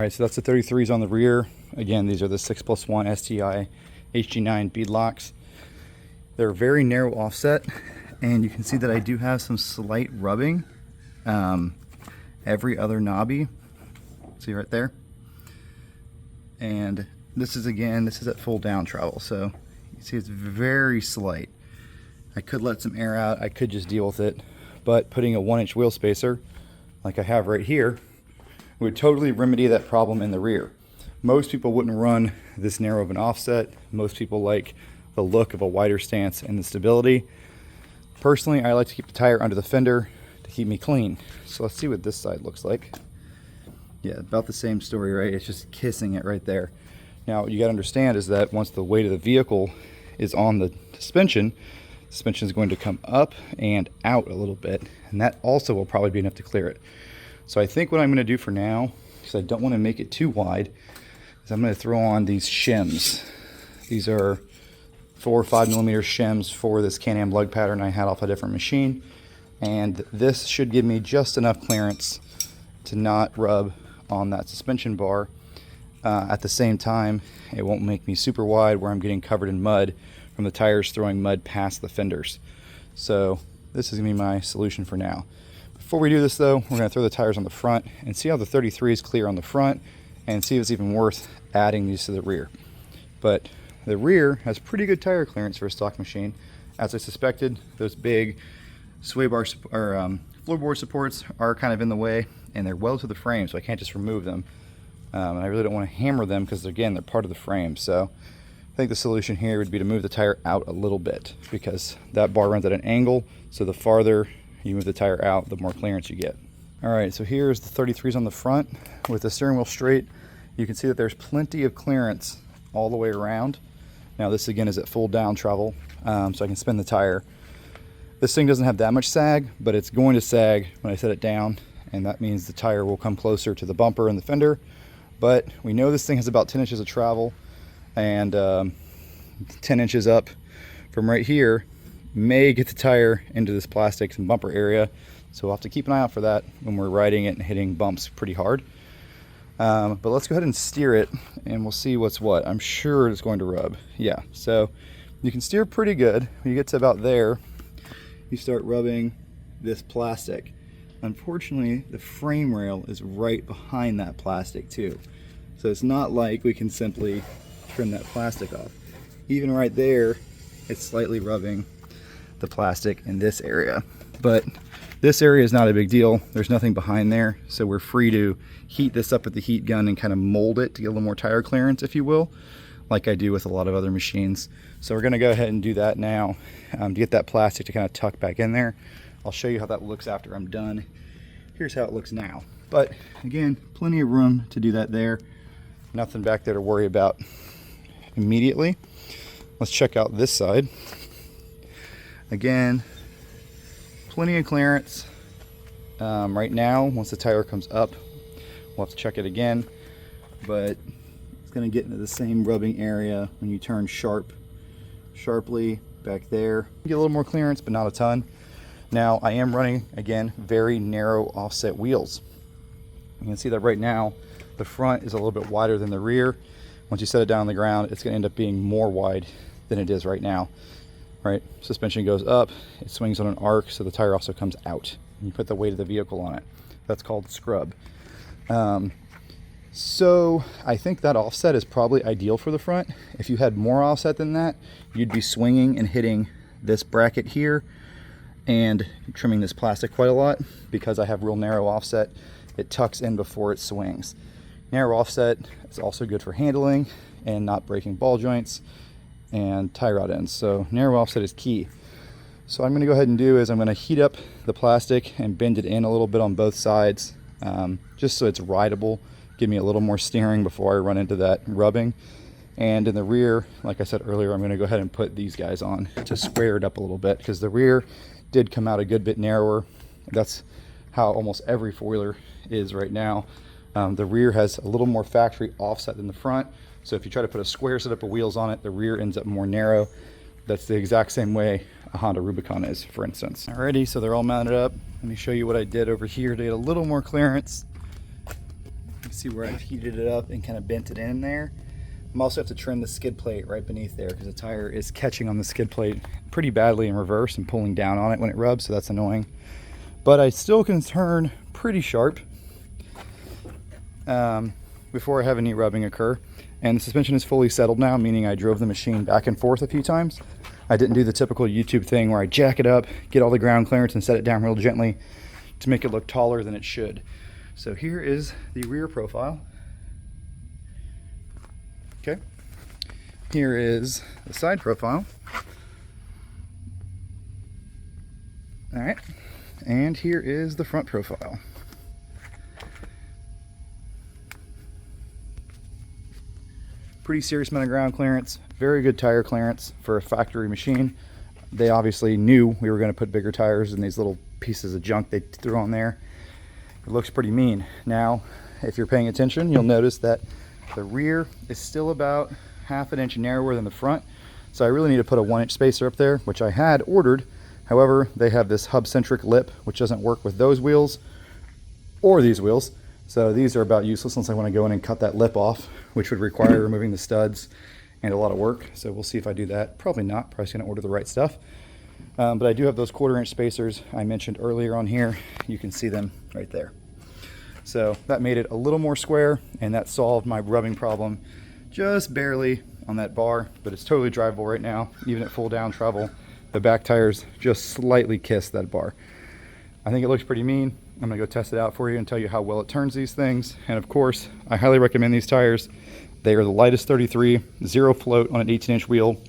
right, so that's the 33s on the rear. Again, these are the 6+1 STI HG9 bead locks. They're very narrow offset, and you can see that I do have some slight rubbing every other knobby. See right there? And this is at full down travel, so you see it's very slight. I could let some air out, I could just deal with it, but putting a 1-inch wheel spacer like I have right here would totally remedy that problem in the rear. Most people wouldn't run this narrow of an offset. Most people like the look of a wider stance and the stability. Personally, I like to keep the tire under the fender to keep me clean. So let's see what this side looks like. Yeah, about the same story, right? It's just kissing it right there. Now, what you gotta understand is that once the weight of the vehicle is on the suspension is going to come up and out a little bit, and that also will probably be enough to clear it. So I think what I'm gonna do for now, because I don't wanna make it too wide, is I'm gonna throw on these shims. These are 4 or 5 millimeter shims for this Can-Am lug pattern I had off a different machine. And this should give me just enough clearance to not rub on that suspension bar. At the same time, it won't make me super wide where I'm getting covered in mud from the tires throwing mud past the fenders. So this is gonna be my solution for now. Before we do this though, we're gonna throw the tires on the front and see how the 33 is clear on the front and see if it's even worth adding these to the rear. But the rear has pretty good tire clearance for a stock machine. As I suspected, those big sway bar or floorboard supports are kind of in the way, and they're welded to the frame, so I can't just remove them. And I really don't want to hammer them because, again, they're part of the frame. So I think the solution here would be to move the tire out a little bit, because that bar runs at an angle, so the farther you move the tire out, the more clearance you get. All right, so here's the 33s on the front. With the steering wheel straight, you can see that there's plenty of clearance all the way around. Now this again is at full down travel, so I can spin the tire. This thing doesn't have that much sag, but it's going to sag when I set it down, and that means the tire will come closer to the bumper and the fender. But we know this thing has about 10 inches of travel, and 10 inches up from right here may get the tire into this plastic and bumper area, so we'll have to keep an eye out for that when we're riding it and hitting bumps pretty hard. But let's go ahead and steer it, and we'll see what's what. I'm sure it's going to rub. Yeah, so you can steer pretty good. When you get to about there, you start rubbing this plastic. Unfortunately, the frame rail is right behind that plastic too. So it's not like we can simply trim that plastic off. Even right there, it's slightly rubbing the plastic in this area. But this area is not a big deal. There's nothing behind there, so we're free to heat this up with the heat gun and kind of mold it to get a little more tire clearance, if you will, like I do with a lot of other machines. So we're gonna go ahead and do that now to get that plastic to kind of tuck back in there. I'll show you how that looks after I'm done. Here's how it looks now. But again, plenty of room to do that there. Nothing back there to worry about immediately. Let's check out this side. Again, plenty of clearance. Right now, once the tire comes up, we'll have to check it again, but it's gonna get into the same rubbing area when you turn sharply back there. Get a little more clearance, but not a ton. Now, I am running, again, very narrow offset wheels. You can see that right now, the front is a little bit wider than the rear. Once you set it down on the ground, it's gonna end up being more wide than it is right now. Right, suspension goes up, it swings on an arc, so the tire also comes out. And you put the weight of the vehicle on it. That's called scrub. So I think that offset is probably ideal for the front. If you had more offset than that, you'd be swinging and hitting this bracket here and trimming this plastic quite a lot. Because I have real narrow offset, it tucks in before it swings. Narrow offset is also good for handling and not breaking ball joints and tie rod ends. So narrow offset is key. So what I'm gonna go ahead and do is I'm gonna heat up the plastic and bend it in a little bit on both sides, just so it's rideable, give me a little more steering before I run into that rubbing. And in the rear, like I said earlier, I'm gonna go ahead and put these guys on to square it up a little bit, because the rear did come out a good bit narrower. That's how almost every four-wheeler is right now. The rear has a little more factory offset than the front. So if you try to put a square setup of wheels on it, the rear ends up more narrow. That's the exact same way a Honda Rubicon is, for instance. Alrighty, so they're all mounted up. Let me show you what I did over here to get a little more clearance. You can see where I've heated it up and kind of bent it in there. I'm also have to trim the skid plate right beneath there because the tire is catching on the skid plate pretty badly in reverse and pulling down on it when it rubs, so that's annoying. But I still can turn pretty sharp before I have any rubbing occur. And the suspension is fully settled now, meaning I drove the machine back and forth a few times. I didn't do the typical YouTube thing where I jack it up, get all the ground clearance, and set it down real gently to make it look taller than it should. So here is the rear profile. Okay. Here is the side profile. All right. And here is the front profile. Pretty serious amount of ground clearance, very good tire clearance for a factory machine. They obviously knew we were going to put bigger tires than these little pieces of junk they threw on there. It looks pretty mean. Now, if you're paying attention, you'll notice that the rear is still about ½ inch narrower than the front. So I really need to put a 1-inch spacer up there, which I had ordered. However, they have this hub-centric lip, which doesn't work with those wheels or these wheels. So these are about useless unless I want to go in and cut that lip off, which would require removing the studs and a lot of work. So we'll see if I do that. Probably not. Probably just going to order the right stuff. But I do have those 1/4-inch spacers I mentioned earlier on here. You can see them right there. So that made it a little more square, and that solved my rubbing problem just barely on that bar, but it's totally drivable right now. Even at full down travel, the back tires just slightly kiss that bar. I think it looks pretty mean. I'm gonna go test it out for you and tell you how well it turns these things. And of course, I highly recommend these tires. They are the lightest 33, zero float on an 18-inch wheel,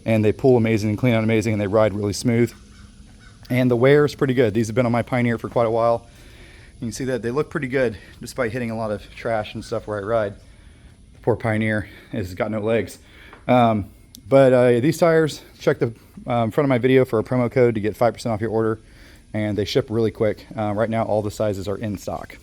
and they pull amazing and clean out amazing, and they ride really smooth. And the wear is pretty good. These have been on my Pioneer for quite a while. You can see that they look pretty good despite hitting a lot of trash and stuff where I ride. Poor Pioneer has got no legs. But these tires, check the front of my video for a promo code to get 5% off your order, and they ship really quick. Right now all the sizes are in stock.